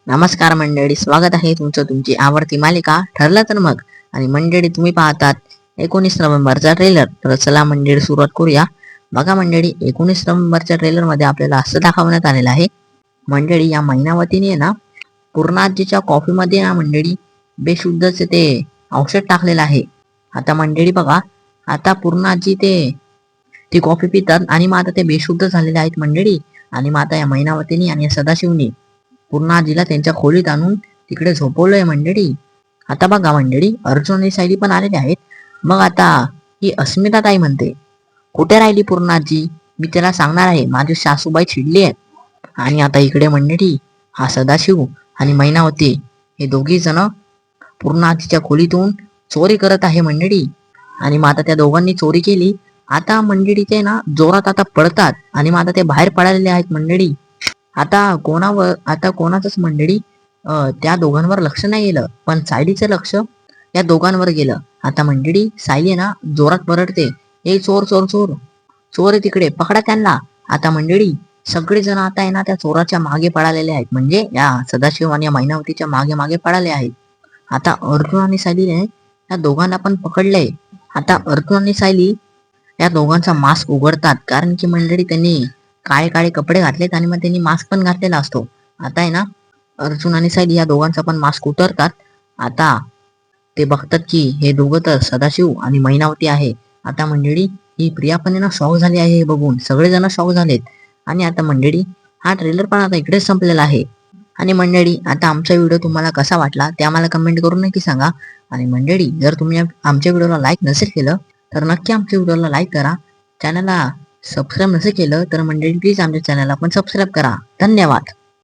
नमस्कार मंडळी, स्वागत आहे तुमचं तुमची आवडती मालिका ठरलं तर मग. आणि मंडळी, तुम्ही पाहतात 19 नोव्हेंबरचा ट्रेलर. तर चला मंडळी, सुरुवात करूया. बघा मंडळी, 19 नोव्हेंबरच्या ट्रेलर मध्ये आपल्याला असं दाखवण्यात आलेलं आहे. मंडळी, या मैनावतीने ना पूर्णाजीच्या कॉफीमध्ये ना मंडळी बेशुद्धचे ते औषध टाकलेलं आहे. आता मंडळी बघा, आता पूर्णाजी ती कॉफी पितात आणि मग आता ते बेशुद्ध झालेले आहेत मंडळी. आणि मग आता या मैनावतीने आणि या सदाशिवनी पूर्ण आजीला त्यांच्या खोलीत आणून तिकडे झोपवलंय मंडळी. आता बघा मंडळी, अर्जुन आणि सायली पण आलेले आहेत. मग आता ही अस्मिता ताई म्हणते, कुठे राहिली पूर्ण आजी? मी त्याला सांगणार आहे, माझी सासूबाई चिडली आहे. आणि आता इकडे मंडळी, हा सदाशिव आणि मैनावती हे दोघी जण पूर्ण आजीच्या खोलीतून चोरी करत आहे मंडळी. आणि मग आता त्या दोघांनी चोरी केली. आता मंडळी ते ना जोरात आता पळतात आणि मग आता ते बाहेर पडालेले आहेत मंडळी. आता कोणाचंच मंडळी त्या दोघांवर लक्ष नाही गेलं, पण सायलीचं लक्ष या दोघांवर गेलं. आता मंडळी, सायली ना जोरात बरडते, ए चोर चोर चोर, चोर आहे तिकडे, पकडा त्यांना. आता मंडळी, सगळेजण आता आहे ना त्या चोराच्या मागे पळालेले आहेत, म्हणजे या सदाशिव आणि या मैनावतीच्या मागे मागे पळाले आहेत. आता अर्जुन आणि सायलीने या दोघांना पण पकडलंय. आता अर्जुन आणि सायली या दोघांचा मास्क उघडतात, कारण की मंडळी त्यांनी काळे काळे कपडे घातलेत आणि मग त्यांनी मास्क पण घातलेला असतो. आता आहे ना अर्जुन आणि सायली या दोघांचा पण मास्क उतरतात. आता ते बघतात की हे दोघं तर सदाशिव आणि मैनावती आहे. आता मंडळी, ही प्रिया पण आहे ना शॉक झाली आहे हे बघून, सगळेजण शॉक झालेत. आणि आता मंडळी, हा ट्रेलर पण आता इकडेच संपलेला आहे. आणि मंडळी, आता आमचा व्हिडिओ तुम्हाला कसा वाटला ते आम्हाला कमेंट करून नक्की सांगा. आणि मंडळी, जर तुम्ही आमच्या व्हिडिओला लाईक नसेल केलं तर नक्की आमच्या व्हिडिओला लाईक करा. चॅनलला सबस्क्राईब नसेल केलं तर मंडळी प्लीज आमच्या चॅनलला पण सबस्क्राईब करा. धन्यवाद.